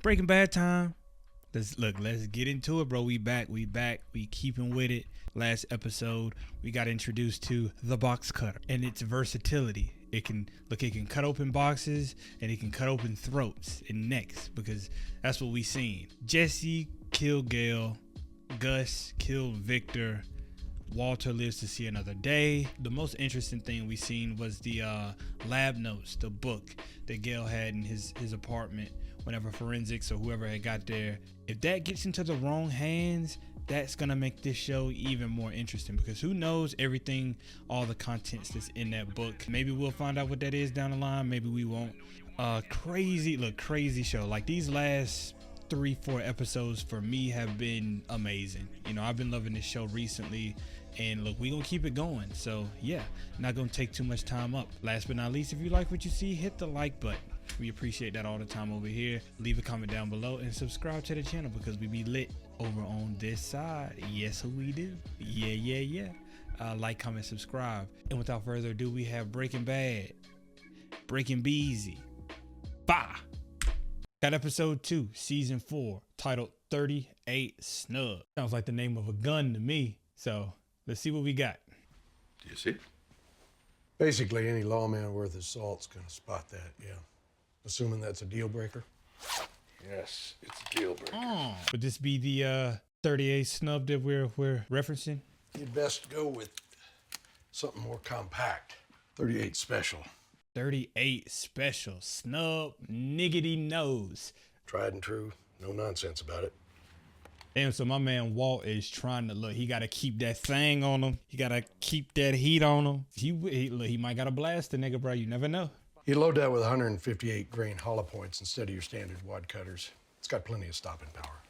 Breaking Bad time. Let's get into it, bro. We back. We keeping with it. Last episode, we got introduced to the box cutter and its versatility. It can cut open boxes and it can cut open throats and necks, because that's what we seen. Jesse killed Gail, Gus killed Victor, Walter lives to see another day. The most interesting thing we seen was the lab notes, the book that Gail had in his apartment whenever forensics or whoever had got there. If that gets into the wrong hands, that's gonna make this show even more interesting, because who knows everything, all the contents that's in that book. Maybe we'll find out what that is down the line, maybe we won't. Crazy show. Like, these last 3-4 episodes for me have been amazing. You know, I've been loving this show recently, and look, we gonna keep it going. So yeah, not gonna take too much time up. Last but not least, if you like what you see, hit the like button. We appreciate that all the time over here. Leave a comment down below and subscribe to the channel, because we be lit over on this side. Yes, we do. Yeah. Like, comment, subscribe. And without further ado, we have Breaking Bad, Breaking Beezy. Bah! Got episode 2, season 4, titled 38 Snub. Sounds like the name of a gun to me. So let's see what we got. Do you see? Basically, any lawman worth his salt's gonna spot that, yeah. Assuming that's a deal breaker. Yes, it's a deal breaker. Would this be the 38 Snub that we're referencing? You'd best go with something more compact. 38 Special. 38 Special Snub niggity nose. Tried and true. No nonsense about it. Damn, so my man Walt is trying to look. He got to keep that thing on him. He got to keep that heat on him. He might got to blast the nigga, bro. You never know. You load that with 158 grain hollow points instead of your standard wad cutters. It's got plenty of stopping power.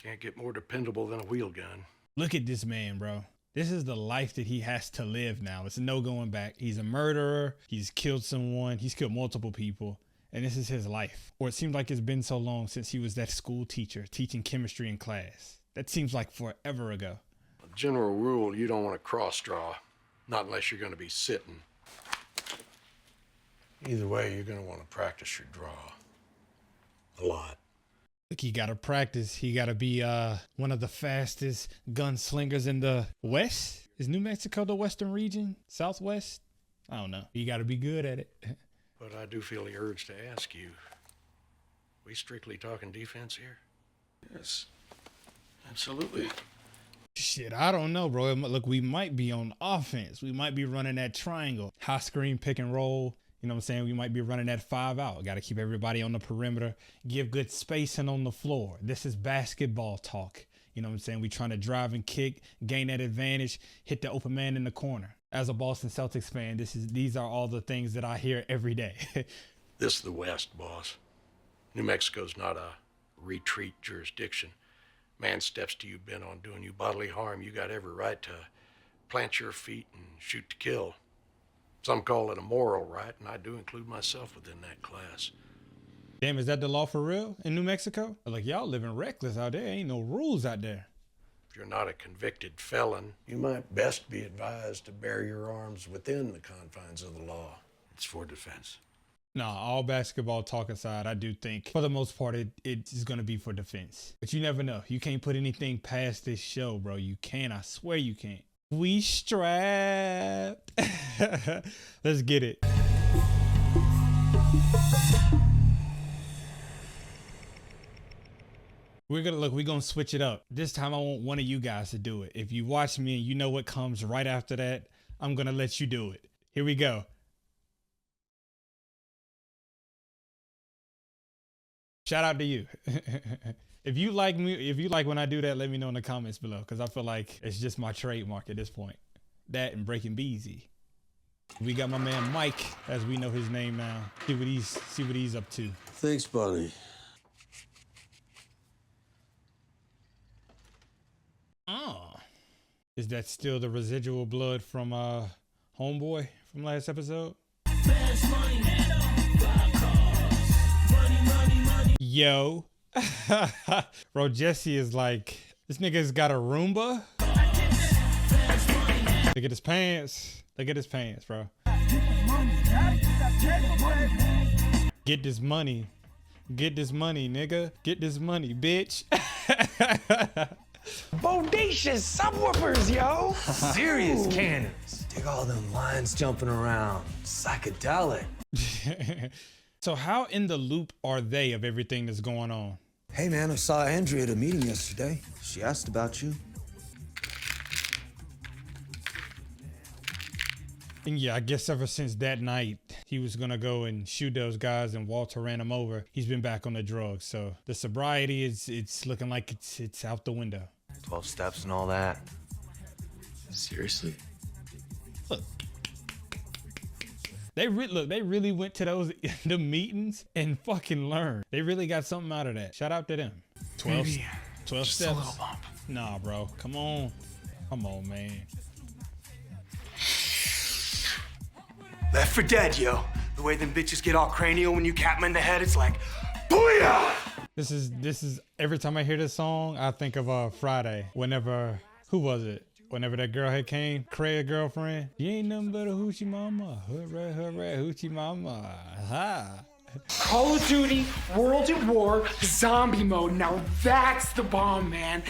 Can't get more dependable than a wheel gun. Look at this man, bro. This is the life that he has to live now. It's no going back. He's a murderer. He's killed someone. He's killed multiple people. And this is his life. Or it seems like it's been so long since he was that school teacher teaching chemistry in class. That seems like forever ago. A general rule, you don't want to cross draw. Not unless you're going to be sitting. Either way, you're going to want to practice your draw. A lot. Look, he got to practice. He got to be one of the fastest gunslingers in the West. Is New Mexico the Western region? Southwest? I don't know. You got to be good at it. But I do feel the urge to ask you, we strictly talking defense here? Yes, absolutely. Shit, I don't know, bro. Look, we might be on offense. We might be running that triangle, high screen pick and roll. You know what I'm saying? We might be running that 5 out. Got to keep everybody on the perimeter, give good spacing on the floor. This is basketball talk. You know what I'm saying? We trying to drive and kick, gain that advantage, hit the open man in the corner. As a Boston Celtics fan, these are all the things that I hear every day. This is the West, boss. New Mexico's not a retreat jurisdiction. Man steps to you bent on doing you bodily harm, you got every right to plant your feet and shoot to kill. Some call it a moral right, and I do include myself within that class. Damn, is that the law for real in New Mexico? Like, y'all living reckless out there. Ain't no rules out there. If you're not a convicted felon, you might best be advised to bear your arms within the confines of the law. It's for defense. Nah, all basketball talk aside, I do think for the most part it is going to be for defense. But you never know. You can't put anything past this show, bro. You can't. I swear you can't. We strapped. Let's get it. We're gonna switch it up. This time I want one of you guys to do it. If you watch me and you know what comes right after that, I'm gonna let you do it. Here we go. Shout out to you. If you like when I do that, let me know in the comments below, because I feel like it's just my trademark at this point. That and Breaking Beezy. We got my man Mike, as we know his name now. See what he's up to. Thanks, buddy. Oh, is that still the residual blood from Homeboy from last episode? Yo. Bro, Jesse is like, this nigga's got a Roomba. Look at his pants. Look at his pants, bro. Get this money. Get this money, nigga. Get this money, bitch. Bodacious subwoofers, yo! Serious cannons. Dig all them lines jumping around. Psychedelic. So how in the loop are they of everything that's going on? Hey man, I saw Andrea at a meeting yesterday. She asked about you. And yeah, I guess ever since that night, he was gonna go and shoot those guys and Walter ran him over. He's been back on the drugs. So the sobriety it's looking like it's out the window. 12 steps and all that. Seriously? Look. They really went to those the meetings and fucking learned. They really got something out of that. Shout out to them. 12 steps. A little bump. Nah, bro. Come on. Come on, man. Left for dead, yo. The way them bitches get all cranial when you cap them in the head, it's like, booyah! This is every time I hear this song, I think of Friday. Whenever, who was it? Whenever that girl had came, Craig's girlfriend. You ain't nothing but a hoochie mama. Hooray, hooray, hoochie mama. Ha. Call of Duty, World at War, zombie mode. Now that's the bomb, man.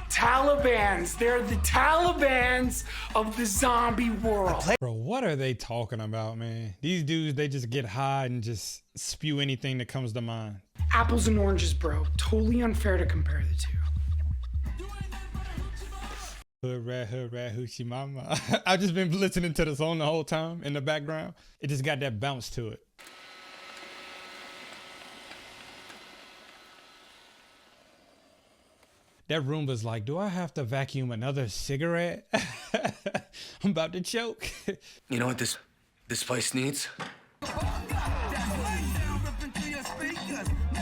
Talibans, they're the Talibans of the zombie world. Bro, what are they talking about, man? These dudes, they just get high and just spew anything that comes to mind. Apples and oranges, bro. Totally unfair to compare the two. Hooray, hooray, hoochie mama. I've just been listening to the song the whole time in the background. It just got that bounce to it. That Roomba's like, do I have to vacuum another cigarette? I'm about to choke. You know what this place needs?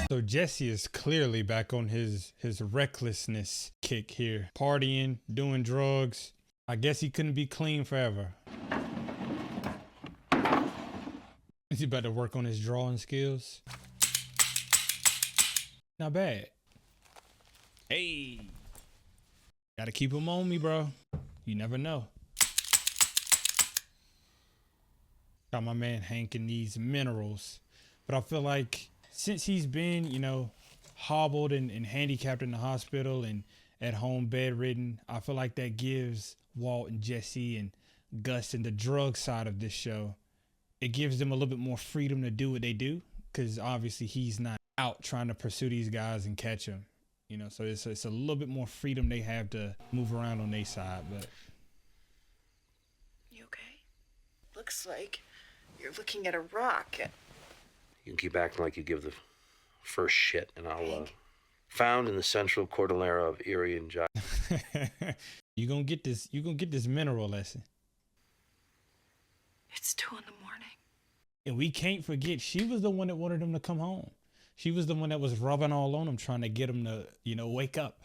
So Jesse is clearly back on his recklessness kick here. Partying, doing drugs. I guess he couldn't be clean forever. Is he about to work on his drawing skills? Not bad. Hey. Gotta keep him on me, bro. You never know. Got my man hanking these minerals. But I feel like since he's been, you know, hobbled and handicapped in the hospital and at home bedridden, I feel like that gives Walt and Jesse and Gus and the drug side of this show, it gives them a little bit more freedom to do what they do, because obviously he's not out trying to pursue these guys and catch them, you know. So it's a little bit more freedom they have to move around on their side. But you okay? Looks like you're looking at a rock. You can keep acting like you give the first shit, and I'll found in the central cordillera of Erie and Jai. You gonna get this mineral lesson. It's 2 a.m. And we can't forget, she was the one that wanted him to come home. She was the one that was rubbing all on him, trying to get him to, you know, wake up.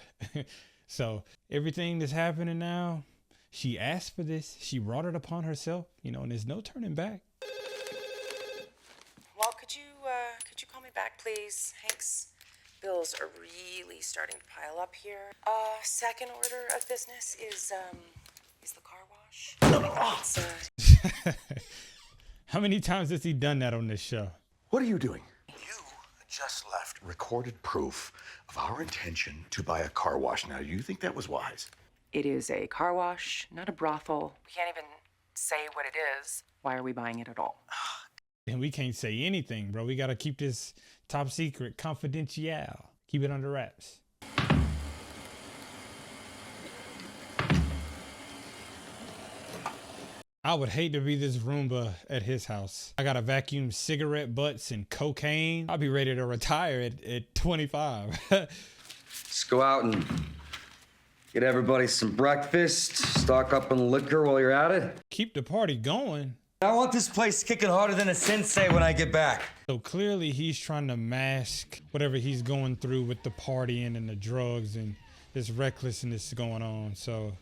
So everything that's happening now, she asked for this. She brought it upon herself, you know, and there's no turning back. Well, could you call me back, please? Hank's bills are really starting to pile up here. Second order of business is the car wash. It's, How many times has he done that on this show? What are you doing? You just left recorded proof of our intention to buy a car wash. Now, do you think that was wise? It is a car wash, not a brothel. We can't even say what it is. Why are we buying it at all? And we can't say anything, bro. We gotta keep this top secret, confidential. Keep it under wraps. I would hate to be this Roomba at his house. I gotta vacuum cigarette butts and cocaine. I'll be ready to retire at 25. Let's go out and get everybody some breakfast, stock up on liquor while you're at it. Keep the party going. I want this place kicking harder than a sensei when I get back. So clearly he's trying to mask whatever he's going through with the partying and the drugs and this recklessness going on. So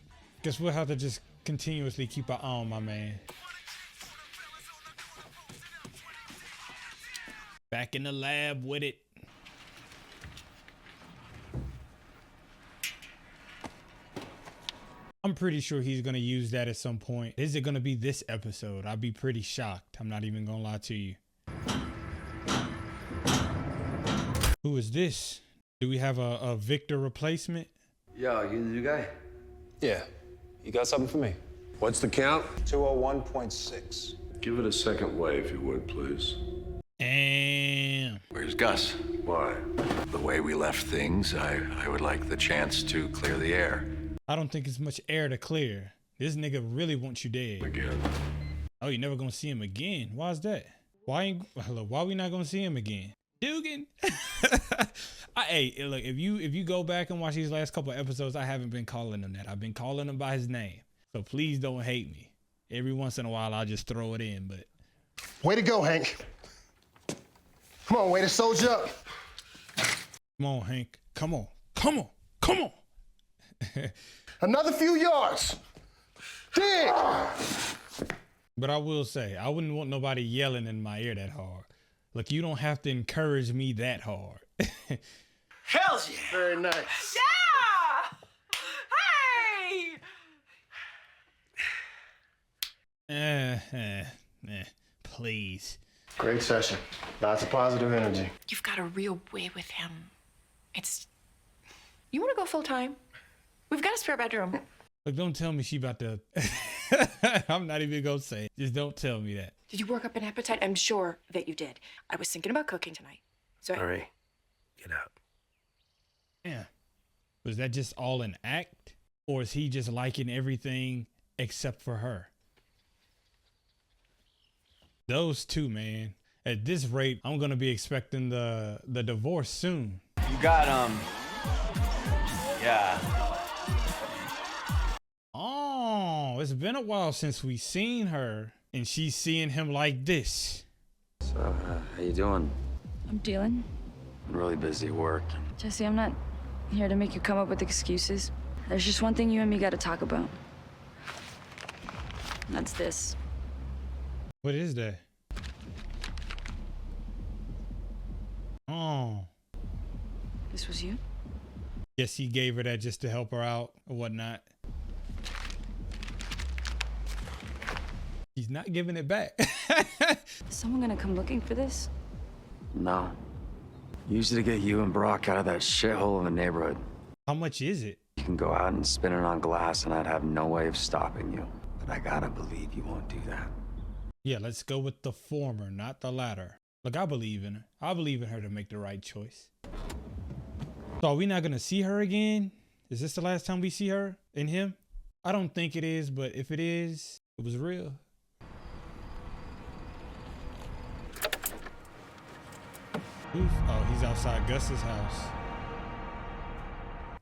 guess we'll have to just continuously keep an eye on my man. Back in the lab with it. I'm pretty sure he's gonna use that at some point. Is it gonna be this episode? I'd be pretty shocked. I'm not even gonna lie to you. Who is this? Do we have a Victor replacement? Yo, you the new guy? Yeah. You got something for me? What's the count? 201.6. Give it a second wave, if you would, please. Damn. Where's Gus? Why? The way we left things, I would like the chance to clear the air. I don't think it's much air to clear. This nigga really wants you dead. Again. Oh, you're never gonna see him again. Why is that? Why we not gonna see him again? Dugan. Hey, look, if you go back and watch these last couple of episodes, I haven't been calling him that. I've been calling him by his name. So please don't hate me. Every once in a while, I'll just throw it in, but. Way to go, Hank. Come on, way to soldier up. Come on, Hank. Come on. Come on. Come on. Another few yards. Dig. But I will say, I wouldn't want nobody yelling in my ear that hard. Look, you don't have to encourage me that hard. Hell yeah! Very nice. Yeah! Hey! Please. Great session. Lots of positive energy. You've got a real way with him. You want to go full time? We've got a spare bedroom. Look, don't tell me she about to. I'm not even gonna say it. Just don't tell me that. Did you work up an appetite? I'm sure that you did. I was thinking about cooking tonight. So Hurry. Get out. Yeah. Was that just all an act? Or is he just liking everything except for her? Those two, man. At this rate, I'm gonna be expecting the divorce soon. You got, yeah. Oh, it's been a while since we seen her, and she's seeing him like this. So, how you doing? I'm dealing. I'm really busy at work. Jesse, I'm not here to make you come up with excuses. There's just one thing you and me gotta talk about. And that's this. What is that? Oh. This was you? Guess he gave her that just to help her out or whatnot. He's not giving it back. Is someone gonna come looking for this? No. Used it to get you and Brock out of that shithole of a neighborhood. How much is it? You can go out and spin it on glass and I'd have no way of stopping you. But I gotta believe you won't do that. Yeah, let's go with the former, not the latter. Look, I believe in her. I believe in her to make the right choice. So are we not gonna see her again? Is this the last time we see her and him? I don't think it is, but if it is, it was real. Oh, he's outside Gus's house.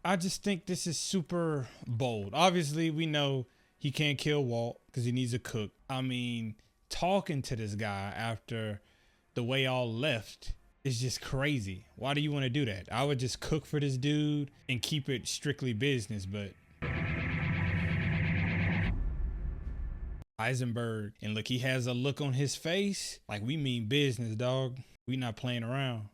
I just think this is super bold. Obviously, we know he can't kill Walt because he needs a cook. I mean, talking to this guy after the way all left is just crazy. Why do you want to do that? I would just cook for this dude and keep it strictly business, but Heisenberg, and look, he has a look on his face like we mean business, dog. We not playing around.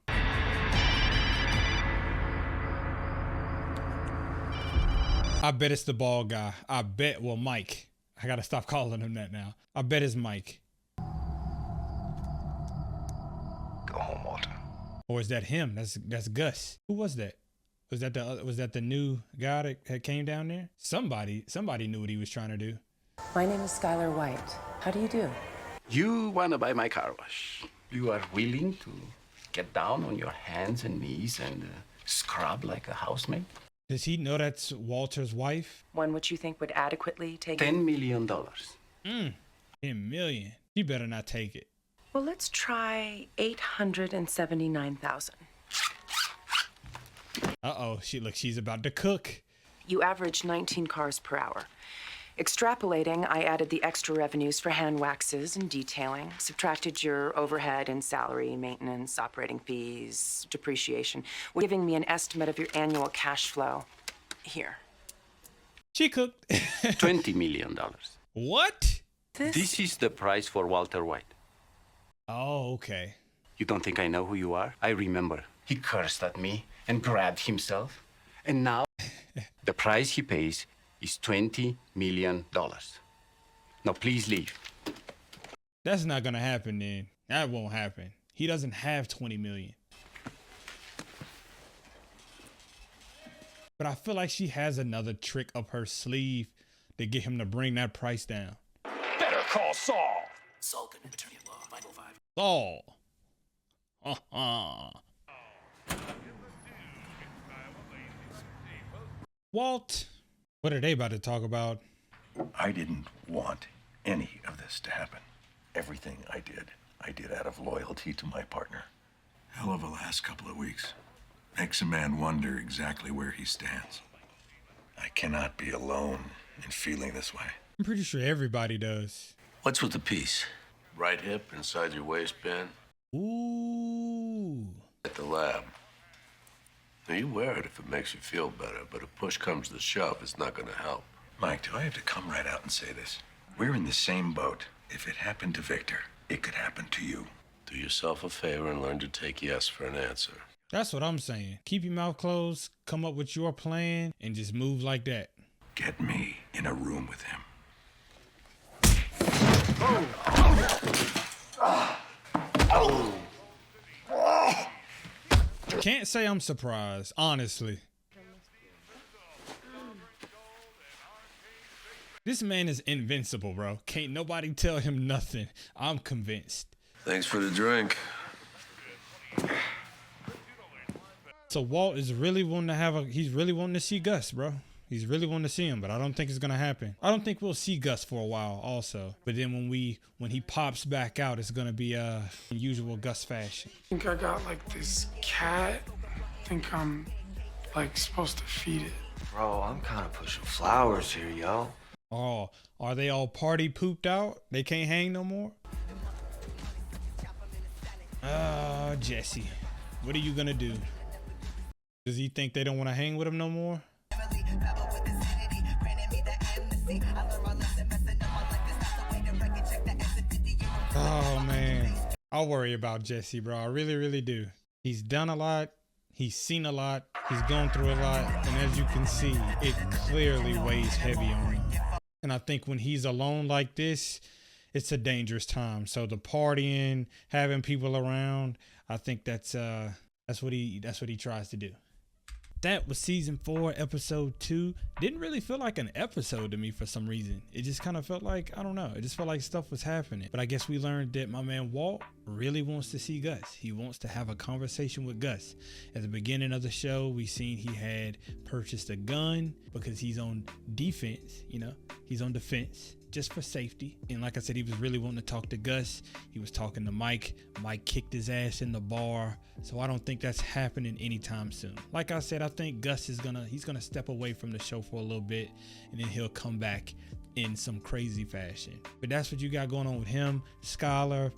I bet it's the bald guy. I bet, well, Mike. I gotta stop calling him that now. I bet it's Mike. Go home, Walter. Or is that him? That's Gus. Who was that? Was that the new guy that had came down there? Somebody knew what he was trying to do. My name is Skyler White. How do you do? You want to buy my car wash. You are willing to get down on your hands and knees and scrub like a housemaid? Does he know that's Walter's wife? One which you think would adequately take $10 million. 10 million. He better not take it. Well, let's try 879,000. Uh-oh, she's about to cook. You average 19 cars per hour. Extrapolating, I added the extra revenues for hand waxes and detailing, subtracted your overhead and salary, maintenance, operating fees, depreciation, giving me an estimate of your annual cash flow. Here. She cooked. $20 million. What? This is the price for Walter White. Oh, okay. You don't think I know who you are? I remember. He cursed at me and grabbed himself. And now, the price he pays is $20 million. Now, please leave. That's not gonna happen then. That won't happen. He doesn't have 20 million. But I feel like she has another trick up her sleeve to get him to bring that price down. Better call Saul. Sulkin, attorney at law, 505. Saul. Walt, what are they about to talk about? I didn't want any of this to happen. Everything I did out of loyalty to my partner. Hell of a last couple of weeks. Makes a man wonder exactly where he stands. I cannot be alone in feeling this way. I'm pretty sure everybody does. What's with the piece? Right hip inside your waistband? Ooh. At the lab. Now, you wear it if it makes you feel better, but if push comes to shove, it's not gonna help. Mike, do I have to come right out and say this? We're in the same boat. If it happened to Victor, it could happen to you. Do yourself a favor and learn to take yes for an answer. That's what I'm saying. Keep your mouth closed, come up with your plan, and just move like that. Get me in a room with him. Can't say I'm surprised, honestly. This man is invincible, bro. Can't nobody tell him nothing. I'm convinced. Thanks for the drink. So Walt is really wanting to he's really wanting to see Gus, bro. He's really wanting to see him, but I don't think it's gonna happen. I don't think we'll see Gus for a while also. But then when he pops back out, it's gonna be in usual Gus fashion. I think I got like this cat. I think I'm like supposed to feed it. Bro, I'm kind of pushing flowers here, yo. Oh, are they all party pooped out? They can't hang no more? Jesse, what are you gonna do? Does he think they don't want to hang with him no more? Oh man, I'll worry about Jesse, bro. I really, really do. He's done a lot. He's seen a lot. He's gone through a lot. And as you can see, it clearly weighs heavy on him. And I think when he's alone like this, it's a dangerous time. So the partying, having people around, I think that's what he tries to do. That was season 4, episode 2. Didn't really feel like an episode to me for some reason. It just kind of felt like, I don't know. It just felt like stuff was happening. But I guess we learned that my man Walt really wants to see Gus. He wants to have a conversation with Gus. At the beginning of the show, we seen he had purchased a gun because he's on defense, he's on defense just for safety. And like I said, he was really wanting to talk to Gus. He was talking to Mike. Mike kicked his ass in the bar. So I don't think that's happening anytime soon. Like I said, I think Gus is he's gonna step away from the show for a little bit, and then he'll come back in some crazy fashion. But that's what you got going on with him. Skyler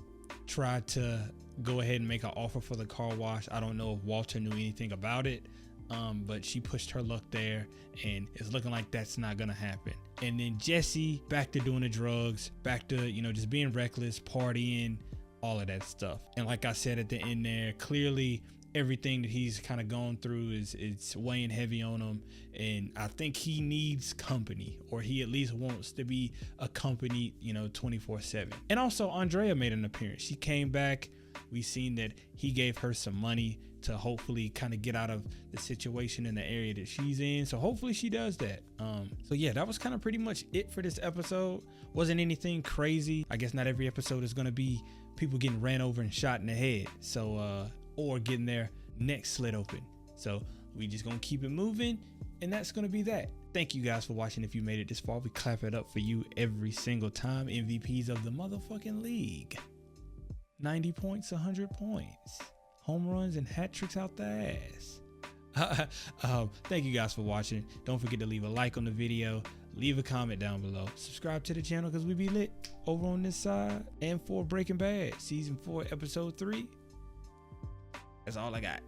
tried to go ahead and make an offer for the car wash. I don't know if Walter knew anything about it, but she pushed her luck there, and it's looking like that's not gonna happen. And then Jesse back to doing the drugs, back to just being reckless, partying, all of that stuff. And like I said at the end there, clearly everything that he's kind of gone through it's weighing heavy on him, and I think he needs company, or he at least wants to be accompanied 24/7. And also Andrea made an appearance. She came back. We seen that he gave her some money to hopefully kind of get out of the situation in the area that she's in. So hopefully she does that. So yeah, that was kind of pretty much it for this episode. Wasn't anything crazy. I guess not every episode is going to be people getting ran over and shot in the head. So, or getting their neck slit open. So we just going to keep it moving, and that's going to be that. Thank you guys for watching. If you made it this far, we clap it up for you every single time. MVPs of the motherfucking league. 90 points, 100 points. Home runs and hat tricks out the ass. Thank you guys for watching. Don't forget to leave a like on the video. Leave a comment down below. Subscribe to the channel because we be lit over on this side. And for Breaking Bad, season 4, episode 3. That's all I got.